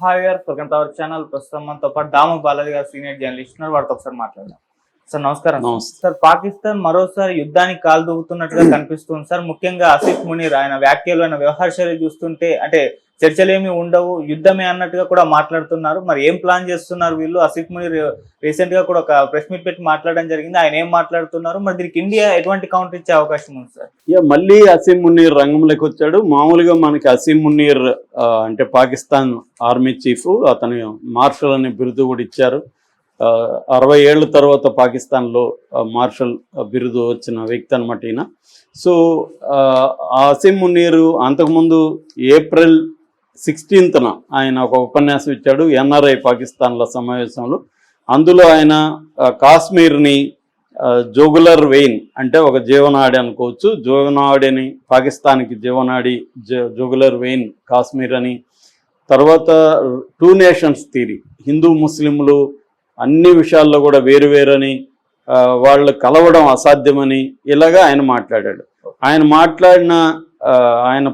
Hi గారు, welcome to our channel. ప్రస్తుతం మనతో పాటు దాము బాలాజీ గారు సీనియర్ జర్నలిస్ట్ ఉన్నారు. వారితో ఒకసారి మాట్లాడదాం. సార్ నమస్కారం. సార్, పాకిస్తాన్ మరోసారి యుద్ధానికి కాలు దూకుతున్నట్టుగా కనిపిస్తుంది సార్. ముఖ్యంగా ఆసిఫ్ మునీర్ ఆయన వ్యాఖ్యలు, ఆయన వ్యవహార శైలి చూస్తుంటే అంటే చర్చలేమి ఉండవు, యుద్ధమే అన్నట్టుగా కూడా మాట్లాడుతున్నారు. మరి ఏం ప్లాన్ చేస్తున్నారు వీళ్ళు? ఆసిఫ్ మునీర్ రీసెంట్ గా కూడా ఒక ప్రెస్ మీట్ పెట్టి మాట్లాడడం జరిగింది. ఆయన ఏం మాట్లాడుతున్నారు, మరి దీనికి ఇండియా ఎటువంటి కౌంటర్ ఇచ్చే అవకాశం ఉంది సార్? మళ్ళీ అసీం మునీర్ రంగంలోకి వచ్చాడు. మామూలుగా మనకి అసీం మునీర్ అంటే పాకిస్తాన్ ఆర్మీ చీఫ్, అతను మార్షల్ అనే బిరుదు కూడా ఇచ్చారు. 60 ఏళ్ళ తర్వాత పాకిస్తాన్లో మార్షల్ బిరుదు వచ్చిన వ్యక్తి అనమాట ఈయన. సో అసీం మునీర్ అంతకుముందు ఏప్రిల్ 16న ఆయన ఒక ఉపన్యాసం ఇచ్చాడు ఎన్ఆర్ఐ పాకిస్తాన్ల సమావేశంలో. అందులో ఆయన కాశ్మీర్ని జోగులర్ వెయిన్ అంటే ఒక జీవనాడి అనుకోవచ్చు, జీవనాడిని పాకిస్తాన్కి జీవనాడి జోగులర్ వెయిన్ కాశ్మీర్ అని, తర్వాత 2 నేషన్స్ థియరీ, హిందూ ముస్లింలు అన్ని విషయాల్లో కూడా వేరువేరని, వాళ్ళు కలవడం అసాధ్యమని ఇలాగా ఆయన మాట్లాడాడు. ఆయన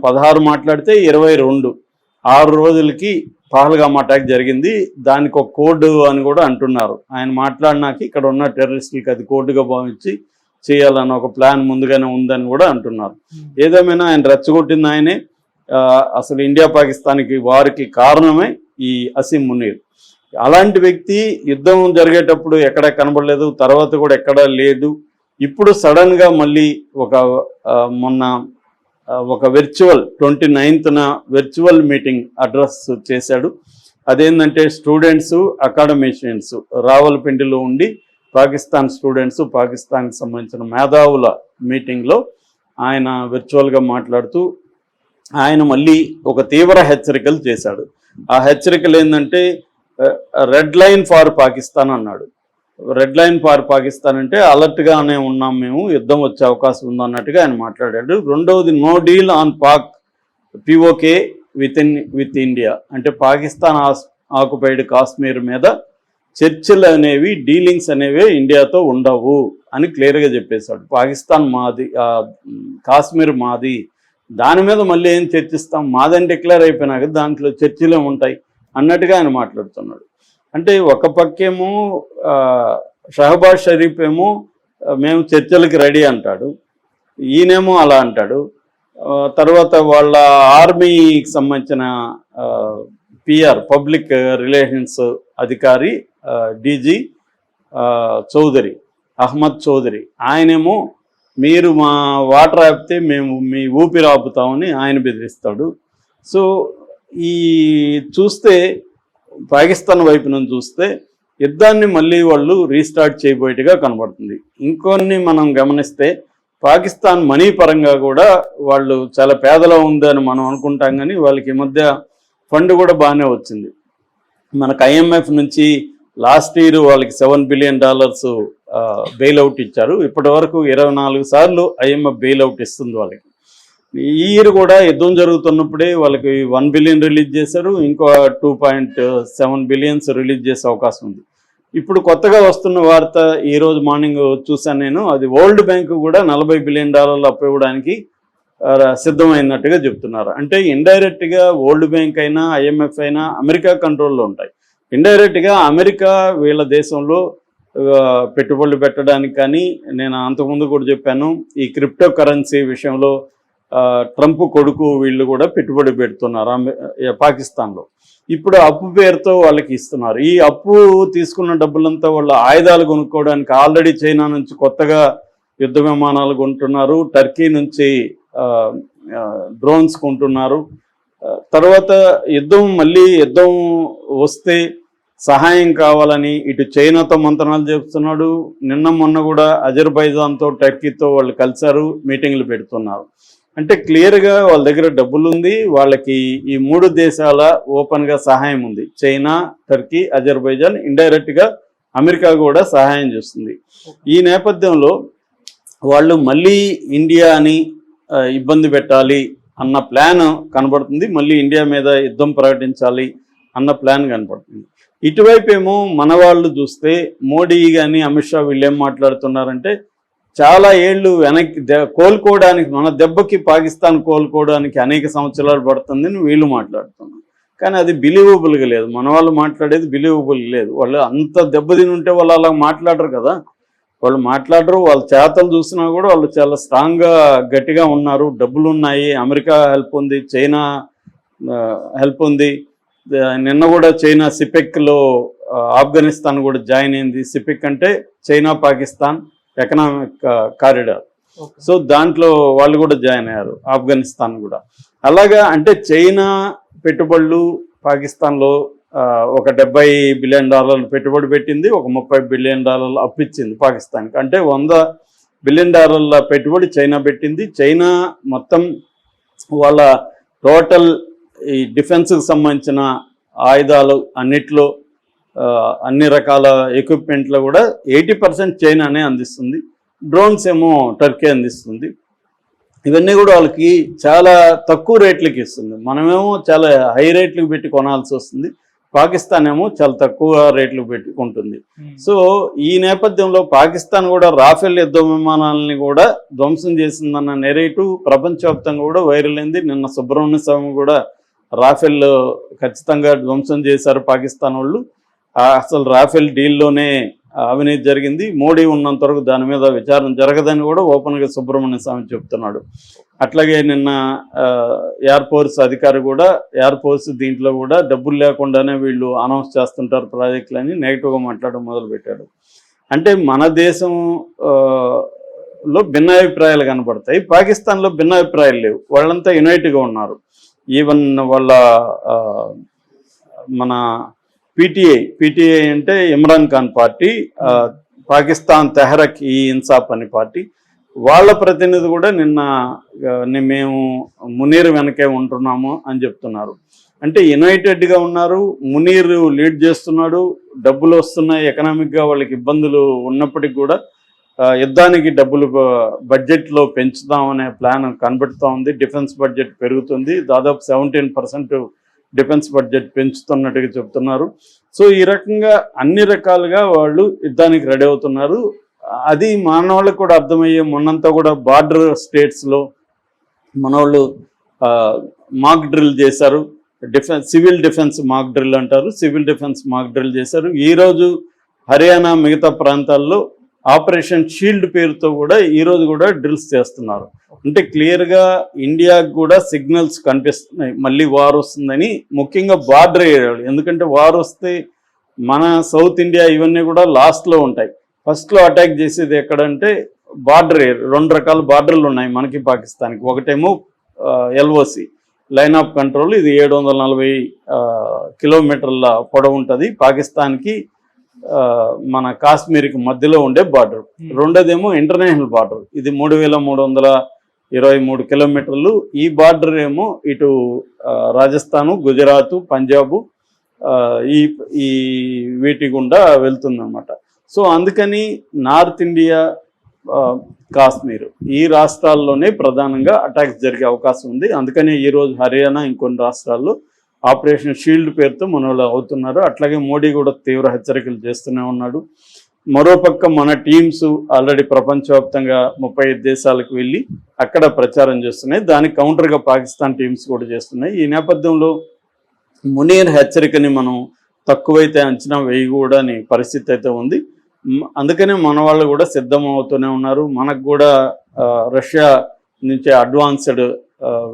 16 మాట్లాడితే 22 6 రోజులకి పహల్గామ్ అటాక్ జరిగింది. దానికి ఒక కోడ్ అని కూడా అంటున్నారు. ఆయన మాట్లాడినాక ఇక్కడ ఉన్న టెర్రరిస్టులకి అది కోడ్గా భావించి చేయాలన్న ఒక ప్లాన్ ముందుగానే ఉందని కూడా అంటున్నారు. ఏదేమైనా ఆయన రెచ్చగొట్టింది ఆయనే. అసలు ఇండియా పాకిస్తాన్కి వారికి కారణమే ఈ అసీం మునీర్. అలాంటి వ్యక్తి యుద్ధం జరిగేటప్పుడు ఎక్కడ కనబడలేదు, తర్వాత కూడా ఎక్కడా లేదు. ఇప్పుడు సడన్గా మళ్ళీ మొన్న ఒక 29న వర్చువల్ మీటింగ్ అడ్రస్ చేశాడు. అదేంటంటే స్టూడెంట్స్, అకాడమిషియన్స్ రావల్పిండిలో ఉండి పాకిస్తాన్ స్టూడెంట్స్, పాకిస్తాన్కి సంబంధించిన మేధావుల మీటింగ్లో ఆయన వర్చువల్గా మాట్లాడుతూ ఆయన మళ్ళీ ఒక తీవ్ర హెచ్చరికలు చేశాడు. ఆ హెచ్చరికలు ఏంటంటే రెడ్ లైన్ ఫార్ పాకిస్తాన్ అన్నాడు. రెడ్ లైన్ ఫార్ పాకిస్తాన్ అంటే అలర్ట్గానే ఉన్నాం మేము, యుద్ధం వచ్చే అవకాశం ఉందన్నట్టుగా ఆయన మాట్లాడాడు. రెండవది no deal on Pak PoK with India అంటే పాకిస్తాన్ ఆక్యుపైడ్ కాశ్మీర్ మీద చర్చలు అనేవి, డీలింగ్స్ అనేవి ఇండియాతో ఉండవు అని క్లియర్గా చెప్పేశాడు. పాకిస్తాన్ మాది, కాశ్మీర్ మాది, దాని మీద మళ్ళీ ఏం చర్చిస్తాం, మాదని డిక్లేర్ అయిపోయినాక దాంట్లో చర్చలే ఉంటాయి అన్నట్టుగా ఆయన మాట్లాడుతున్నాడు. అంటే ఒక పక్కేమో షహబాజ్ షరీఫ్ ఏమో మేము చర్చలకి రెడీ అంటాడు, ఈయనేమో అలా అంటాడు. తర్వాత వాళ్ళ ఆర్మీకి సంబంధించిన పిఆర్ పబ్లిక్ రిలేషన్స్ అధికారి డీజీ చౌదరి, అహ్మద్ చౌదరి, ఆయనేమో మీరు మా వాటర్ ఆపితే మేము మీ ఊపిరి ఆపుతామని ఆయన బెదిరిస్తాడు. సో ఈ చూస్తే పాకిస్తాన్ వైపు నుంచి చూస్తే యుద్ధాన్ని మళ్ళీ వాళ్ళు రీస్టార్ట్ చేయబోయేట్టుగా కనబడుతుంది. ఇంకొన్ని మనం గమనిస్తే పాకిస్తాన్ మనీ పరంగా కూడా వాళ్ళు చాలా పేదలో ఉందని మనం అనుకుంటాం, కానీ వాళ్ళకి ఈ మధ్య ఫండ్ కూడా బాగానే వచ్చింది. మనకు IMF నుంచి లాస్ట్ ఇయర్ వాళ్ళకి $7 బిలియన్ బెయిల్అవుట్ ఇచ్చారు. ఇప్పటి వరకు 24 సార్లు IMF బెయిల్అవుట్ ఇస్తుంది వాళ్ళకి. ఈ ఇయర్ కూడా యుద్ధం జరుగుతున్నప్పుడే వాళ్ళకి 1 బిలియన్ రిలీజ్ చేశారు, ఇంకో 2.7 బిలియన్స్ రిలీజ్ చేసే అవకాశం ఉంది. ఇప్పుడు కొత్తగా వస్తున్న వార్త ఈరోజు మార్నింగ్ చూశాను నేను, అది వరల్డ్ బ్యాంక్ కూడా $40 బిలియన్ అప్పు ఇవ్వడానికి సిద్ధమైనట్టుగా చెప్తున్నారు. అంటే ఇండైరెక్ట్గా వరల్డ్ బ్యాంక్ అయినా IMF అయినా అమెరికా కంట్రోల్లో ఉంటాయి. ఇండైరెక్ట్గా అమెరికా వీళ్ళ దేశంలో పెట్టుబడులు పెట్టడానికి కానీ, నేను అంతకుముందు కూడా చెప్పాను, ఈ క్రిప్టో కరెన్సీ విషయంలో ట్రంప్ కొడుకు వీళ్ళు కూడా పెట్టుబడి పెడుతున్నారు పాకిస్తాన్లో. ఇప్పుడు అప్పు పేరుతో వాళ్ళకి ఇస్తున్నారు. ఈ అప్పు తీసుకున్న డబ్బులంతా వాళ్ళు ఆయుధాలు కొనుక్కోవడానికి ఆల్రెడీ చైనా నుంచి కొత్తగా యుద్ధ విమానాలు కొంటున్నారు, టర్కీ నుంచి డ్రోన్స్ కొంటున్నారు. తర్వాత మళ్ళీ యుద్ధం వస్తే సహాయం కావాలని ఇటు చైనాతో మంత్రాలు చెప్తున్నాడు. నిన్న మొన్న కూడా అజర్బైజాన్తో, టర్కీతో వాళ్ళు కలిశారు, మీటింగ్లు పెడుతున్నారు. అంటే క్లియర్గా వాళ్ళ దగ్గర డబ్బులు ఉంది, వాళ్ళకి ఈ 3 దేశాల ఓపెన్గా సహాయం ఉంది. చైనా, టర్కీ, అజర్బైజాన్, ఇండైరెక్ట్గా అమెరికా కూడా సహాయం చేస్తుంది. ఈ నేపథ్యంలో వాళ్ళు మళ్ళీ ఇండియాని ఇబ్బంది పెట్టాలి అన్న ప్లాన్ కనబడుతుంది, మళ్ళీ ఇండియా మీద యుద్ధం ప్రకటించాలి అన్న ప్లాన్ కనబడుతుంది. ఇటువైపు ఏమో మన వాళ్ళు చూస్తే మోడీ కానీ అమిత్ షా వీళ్ళు ఏం మాట్లాడుతున్నారంటే చాలా ఏళ్ళు వెనక్కి కోలుకోవడానికి, మన దెబ్బకి పాకిస్తాన్ కోలుకోవడానికి అనేక సంవత్సరాలు పడుతుందని వీళ్ళు మాట్లాడుతున్నారు. కానీ అది బిలీవబుల్గా లేదు. మన వాళ్ళు మాట్లాడేది బిలీవబుల్ లేదు. వాళ్ళు అంత దెబ్బతిని ఉంటే వాళ్ళు అలా మాట్లాడరు కదా, వాళ్ళు మాట్లాడరు. వాళ్ళ చేతలు చూసినా కూడా వాళ్ళు చాలా స్ట్రాంగ్గా గట్టిగా ఉన్నారు. డబ్బులు ఉన్నాయి, అమెరికా హెల్ప్ ఉంది, చైనా హెల్ప్ ఉంది. నిన్న కూడా చైనా సిపెక్లో ఆఫ్ఘనిస్తాన్ కూడా జాయిన్ అయింది. సిపెక్ అంటే China Pakistan economic corridor. So దాంట్లో వాళ్ళు కూడా జాయిన్ అయ్యారు, ఆఫ్ఘనిస్తాన్ కూడా. అలాగా అంటే చైనా పెట్టుబడులు పాకిస్తాన్లో ఒక $70 బిలియన్ పెట్టుబడి పెట్టింది, ఒక $30 బిలియన్ అప్పిచ్చింది పాకిస్తాన్కి. అంటే $100 బిలియన్ పెట్టుబడి చైనా పెట్టింది. చైనా మొత్తం వాళ్ళ టోటల్ ఈ డిఫెన్స్కి సంబంధించిన ఆయుధాలు అన్నిట్లో అన్ని రకాల ఎక్విప్మెంట్లో కూడా 80% చైనానే అందిస్తుంది. డ్రోన్స్ ఏమో టర్కీ అందిస్తుంది. ఇవన్నీ కూడా వాళ్ళకి చాలా తక్కువ రేట్లకి ఇస్తుంది. మనమేమో చాలా హై రేట్లకు పెట్టి కొనాల్సి వస్తుంది. పాకిస్తాన్ ఏమో చాలా తక్కువ రేట్లు పెట్టుకుంటుంది. సో ఈ నేపథ్యంలో పాకిస్తాన్ కూడా రాఫెల్ యుద్ధ విమానాలని కూడా ధ్వంసం చేసిందన్న నెరేటివ్ ప్రపంచవ్యాప్తంగా కూడా వైరల్ అయింది. నిన్న సుబ్రహ్మణ్య స్వామి కూడా రాఫెల్ ఖచ్చితంగా ధ్వంసం చేశారు పాకిస్తాన్ వాళ్ళు. అసలు రాఫెల్ డీల్లోనే అవినీతి జరిగింది, మోడీ ఉన్నంత వరకు దాని మీద విచారణ జరగదని కూడా ఓపెన్గా సుబ్రహ్మణ్య స్వామి చెప్తున్నాడు. అట్లాగే నిన్న ఎయిర్ ఫోర్స్ అధికారి కూడా ఎయిర్ ఫోర్స్ దీంట్లో కూడా డబ్బులు లేకుండానే వీళ్ళు అనౌన్స్ చేస్తుంటారు ప్రాజెక్టులని నెగిటివ్గా మాట్లాడడం మొదలుపెట్టాడు. అంటే మన దేశంలో భిన్నాభిప్రాయాలు కనబడతాయి, పాకిస్తాన్లో భిన్నాభిప్రాయాలు లేవు. వాళ్ళంతా యునైట్గా ఉన్నారు. ఈవెన్ వాళ్ళ మన పీటీఐ అంటే ఇమ్రాన్ ఖాన్ పార్టీ, పాకిస్తాన్ తెహ్రక్ ఈ ఇన్సాఫ్ అనే పార్టీ, వాళ్ళ ప్రతినిధి కూడా నిన్న మేము మునీర్ వెనకే ఉంటున్నాము అని చెప్తున్నారు. అంటే యునైటెడ్గా ఉన్నారు. మునీర్ లీడ్ చేస్తున్నాడు, డబ్బులు వస్తున్నాయి, ఎకనామిక్గా వాళ్ళకి ఇబ్బందులు ఉన్నప్పటికీ కూడా యుద్ధానికి డబ్బులు బడ్జెట్లో పెంచుదామనే ప్లాన్ కనబడుతూ ఉంది. డిఫెన్స్ బడ్జెట్ పెరుగుతుంది, దాదాపు 17% డిఫెన్స్ బడ్జెట్ పెంచుతున్నట్టుగా చెప్తున్నారు. సో ఈ రకంగా అన్ని రకాలుగా వాళ్ళు యుద్ధానికి రెడీ అవుతున్నారు. అది మనవాళ్ళకి కూడా అర్థమయ్యే, మొన్నంతా కూడా బార్డర్ స్టేట్స్లో మనవాళ్ళు మాక్ డ్రిల్ చేశారు. సివిల్ డిఫెన్స్ మాక్ డ్రిల్ అంటారు, సివిల్ డిఫెన్స్ మాక్ డ్రిల్ చేశారు. ఈరోజు హర్యానా మిగతా ప్రాంతాల్లో ఆపరేషన్ షీల్డ్ పేరుతో కూడా ఈరోజు కూడా డ్రిల్స్ చేస్తున్నారు. అంటే క్లియర్గా ఇండియాకు కూడా సిగ్నల్స్ కనిపిస్తున్నాయి మళ్ళీ వార్ వస్తుందని, ముఖ్యంగా బార్డర్ ఏరియాలు. ఎందుకంటే వార్ వస్తే మన సౌత్ ఇండియా ఇవన్నీ కూడా లాస్ట్లో ఉంటాయి. ఫస్ట్లో అటాక్ చేసేది ఎక్కడంటే బార్డర్ ఏరియా. 2 రకాల బార్డర్లు ఉన్నాయి మనకి పాకిస్తాన్కి. ఒకటేమో LOC లైన్ ఆఫ్ కంట్రోల్, ఇది 740 కిలోమీటర్ల పొడవు ఉంటుంది పాకిస్తాన్కి మన కాశ్మీర్కి మధ్యలో ఉండే బార్డర్. రెండోదేమో ఇంటర్నేషనల్ బార్డర్, ఇది 3323 కిలోమీటర్లు. ఈ బార్డర్ ఏమో ఇటు రాజస్థాను, గుజరాత్, పంజాబు ఈ వీటి గుండా వెళ్తుందన్నమాట. సో అందుకని నార్త్ ఇండియా, కాశ్మీర్ ఈ రాష్ట్రాల్లోనే ప్రధానంగా అటాక్స్ జరిగే అవకాశం ఉంది. అందుకని ఈరోజు హర్యానా, ఇంకొన్ని రాష్ట్రాల్లో ఆపరేషన్ షీల్డ్ పేరుతో మన వాళ్ళు అవుతున్నారు. అట్లాగే మోడీ కూడా తీవ్ర హెచ్చరికలు చేస్తూనే ఉన్నాడు. మరోపక్క మన టీమ్స్ ఆల్రెడీ ప్రపంచవ్యాప్తంగా 35 దేశాలకు వెళ్ళి అక్కడ ప్రచారం చేస్తున్నాయి. దానికి కౌంటర్గా పాకిస్తాన్ టీమ్స్ కూడా చేస్తున్నాయి. ఈ నేపథ్యంలో మునీర్ హెచ్చరికని మనం తక్కువైతే అంచనా వేయకూడని పరిస్థితి అయితే ఉంది. అందుకనే మన వాళ్ళు కూడా సిద్ధం అవుతూనే ఉన్నారు. మనకు కూడా రష్యా నుంచి అడ్వాన్స్డ్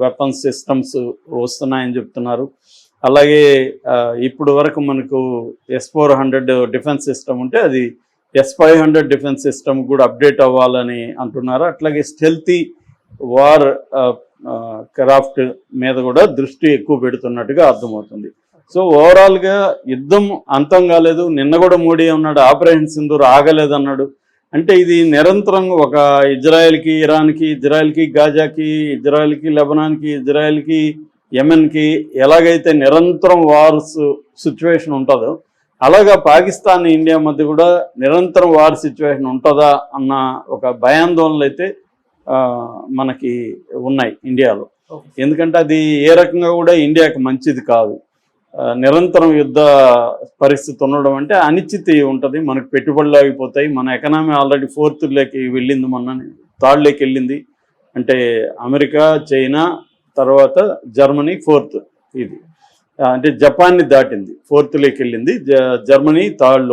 వెపన్స్ సిస్టమ్స్ వస్తున్నాయని చెప్తున్నారు. అలాగే ఇప్పుడు వరకు మనకు S-400 డిఫెన్స్ సిస్టమ్ ఉంటే అది S-500 డిఫెన్స్ సిస్టమ్ కూడా అప్డేట్ అవ్వాలని అంటున్నారు. అట్లాగే స్టెల్తీ వార్ క్రాఫ్ట్ మీద కూడా దృష్టి ఎక్కువ పెడుతున్నట్టుగా అర్థమవుతుంది. సో ఓవరాల్గా యుద్ధం అంతం కాలేదు. నిన్న కూడా మోడీ అన్నాడు ఆపరేషన్ సింధూర్ ఆగలేదన్నాడు. అంటే ఇది నిరంతరం ఒక ఇజ్రాయెల్కి, ఇరాన్కి, ఇజ్రాయెల్కి గాజాకి, ఇజ్రాయెల్కి లెబనాన్కి, ఇజ్రాయెల్కి యెమెన్కి ఎలాగైతే నిరంతరం వార్స్ సిచ్యువేషన్ ఉంటుందో అలాగా పాకిస్తాన్ ఇండియా మధ్య కూడా నిరంతరం వార్ సిచ్యువేషన్ ఉంటుందా అన్న ఒక భయాందోళనలు అయితే మనకి ఉన్నాయి ఇండియాలో. ఎందుకంటే అది ఏ రకంగా కూడా ఇండియాకి మంచిది కాదు. నిరంతరం యుద్ధ పరిస్థితి ఉండడం అంటే అనిశ్చితి ఉంటుంది. మనకు పెట్టుబడులు ఆగిపోతాయి. మన ఎకనామీ ఆల్రెడీ 4th వెళ్ళింది, మొన్న 3rd వెళ్ళింది. అంటే అమెరికా, చైనా, తర్వాత జర్మనీ 4th. ఇది అంటే జపాన్ని దాటింది, 4th లోకి వెళ్ళింది, జర్మనీ 3rd లో